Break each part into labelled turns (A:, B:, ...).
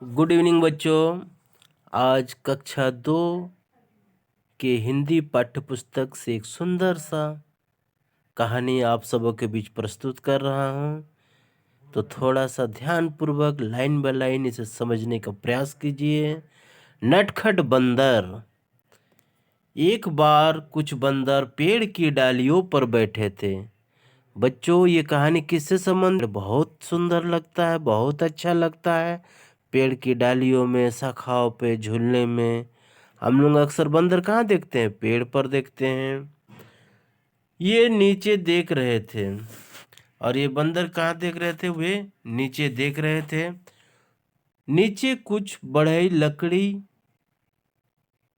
A: Good evening बच्चों। आज कक्षा 2 के हिंदी पाठ्य पुस्तक से एक सुंदर सा कहानी आप सबों के बीच प्रस्तुत कर रहा हूँ। तो थोड़ा सा ध्यानपूर्वक लाइन बाय लाइन इसे समझने का प्रयास कीजिए। नटखट बंदर। एक बार कुछ बंदर पेड़ की डालियों पर बैठे थे। बच्चों, ये कहानी किससे संबंधित? बहुत सुंदर लगता है, बहुत अच्छा लगता है। पेड़ की डालियों में, शाखाओं पे झूलने में हम लोग अक्सर बंदर कहाँ देखते हैं? पेड़ पर देखते हैं। ये नीचे देख रहे थे और ये बंदर कहाँ देख रहे थे? वे नीचे देख रहे थे। नीचे कुछ बढ़ई लकड़ी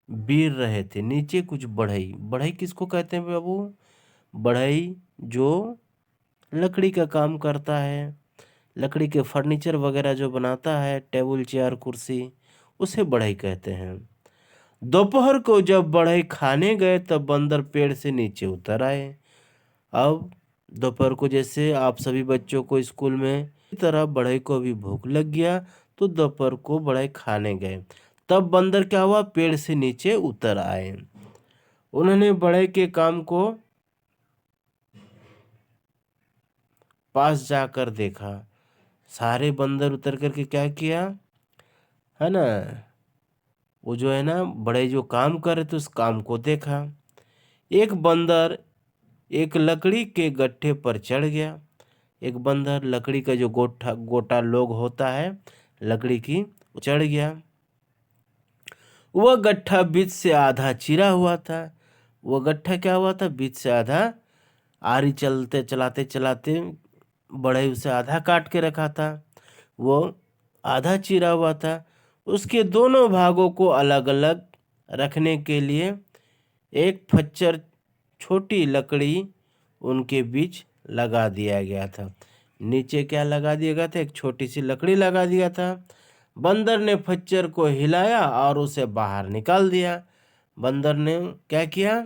A: बीर रहे थे। नीचे कुछ बढ़ई, बढ़ई किसको कहते हैं बाबू? बढ़ई जो लकड़ी का काम करता है, लकड़ी के फर्नीचर वगैरह जो बनाता है, टेबल चेयर कुर्सी, उसे बढ़ई कहते हैं। दोपहर को जब बढ़ई खाने गए तब बंदर पेड़ से नीचे उतर आए। अब दोपहर को जैसे आप सभी बच्चों को स्कूल में इसी तरह बढ़ई को भी भूख लग गया तो दोपहर को बढ़ई खाने गए। तब बंदर क्या हुआ? पेड़ से नीचे उतर आए। उन्होंने बढ़ई के काम को पास जाकर देखा। सारे बंदर उतर करके क्या किया है ना, वो जो है ना बड़े जो काम कर रहे थे उस काम को देखा। एक बंदर एक लकड़ी के गट्ठे पर चढ़ गया। एक बंदर लकड़ी का जो गोटा लोग होता है लकड़ी की, चढ़ गया। वह गट्ठा बीच से आधा चिरा हुआ था। वह गट्ठा क्या हुआ था? बीच से आधा। आरी चलते चलाते चलाते बड़े उसे आधा काट के रखा था। वो आधा चिरा हुआ था। उसके दोनों भागों को अलग अलग रखने के लिए एक फच्चर छोटी लकड़ी उनके बीच लगा दिया गया था। नीचे क्या लगा दिया गया था? एक छोटी सी लकड़ी लगा दिया था। बंदर ने फच्चर को हिलाया और उसे बाहर निकाल दिया। बंदर ने क्या किया?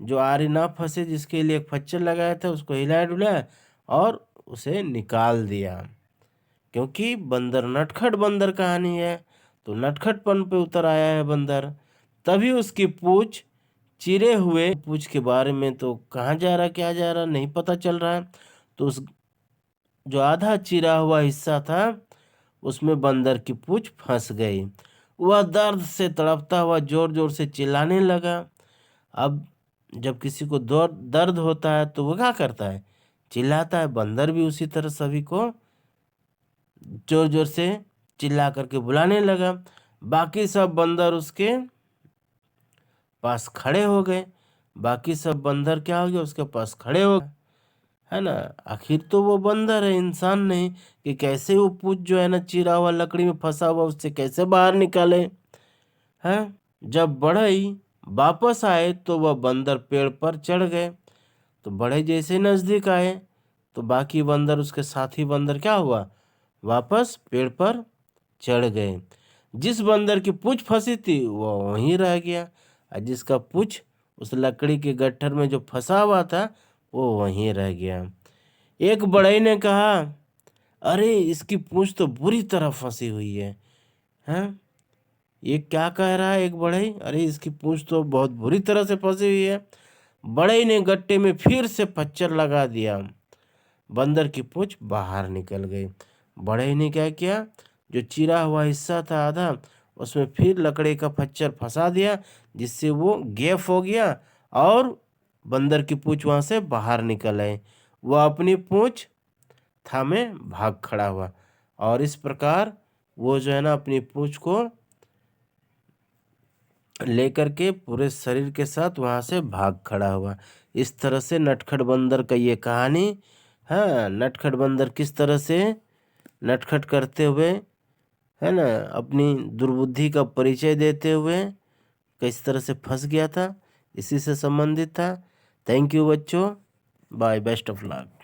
A: जो आरी ना फंसे जिसके लिए एक फच्चर लगाया था उसको हिलाया डुलाया और उसे निकाल दिया। क्योंकि बंदर नटखट बंदर कहानी है तो नटखटपन पे उतर आया है बंदर। तभी उसकी पूंछ चिरे हुए पूंछ के बारे में तो कहाँ जा रहा क्या जा रहा नहीं पता चल रहा है। तो उस जो आधा चिरा हुआ हिस्सा था उसमें बंदर की पूंछ फंस गई। वह दर्द से तड़पता हुआ जोर जोर से चिल्लाने लगा। अब जब किसी को दर्द होता है तो वो क्या करता है? चिल्लाता है। बंदर भी उसी तरह सभी को जोर जोर से चिल्ला करके बुलाने लगा। बाकी सब बंदर उसके पास खड़े हो गए। बाकी सब बंदर क्या हो गए? उसके पास खड़े हो गए, है ना। आखिर तो वो बंदर है, इंसान नहीं कि कैसे वो पूंछ जो है ना चिरा हुआ लकड़ी में फंसा हुआ उससे कैसे बाहर निकाले हैं। जब बढ़ई वापस आए तो वह बंदर पेड़ पर चढ़ गए। तो बढ़ई जैसे नजदीक आए तो बाकी बंदर उसके साथी बंदर क्या हुआ? वापस पेड़ पर चढ़ गए। जिस बंदर की पूंछ फंसी थी वो वहीं रह गया और जिसका पूंछ उस लकड़ी के गट्ठर में जो फंसा हुआ था वो वहीं रह गया। एक बढ़ई ने कहा, अरे इसकी पूंछ तो बुरी तरह फंसी हुई है। हैं? ये क्या कह रहा है एक बढ़ई? अरे इसकी पूंछ तो बहुत बुरी तरह से फंसी हुई है। बढ़ई ने गट्टे में फिर से फच्चर लगा दिया। बंदर की पूंछ बाहर निकल गई। बढ़ई ने क्या किया? जो चिरा हुआ हिस्सा था आधा उसमें फिर लकड़ी का फच्चर फंसा दिया जिससे वो गैप हो गया और बंदर की पूंछ वहां से बाहर निकल आई। वह अपनी पूंछ थामे भाग खड़ा हुआ और इस प्रकार वो जो है ना अपनी पूंछ को लेकर के पूरे शरीर के साथ वहां से भाग खड़ा हुआ। इस तरह से नटखट बंदर का ये कहानी। हाँ, नटखट बंदर किस तरह से नटखट करते हुए, है ना, अपनी दुर्बुद्धि का परिचय देते हुए किस तरह से फंस गया था, इसी से संबंधित था। थैंक यू बच्चों। Bye, best of luck.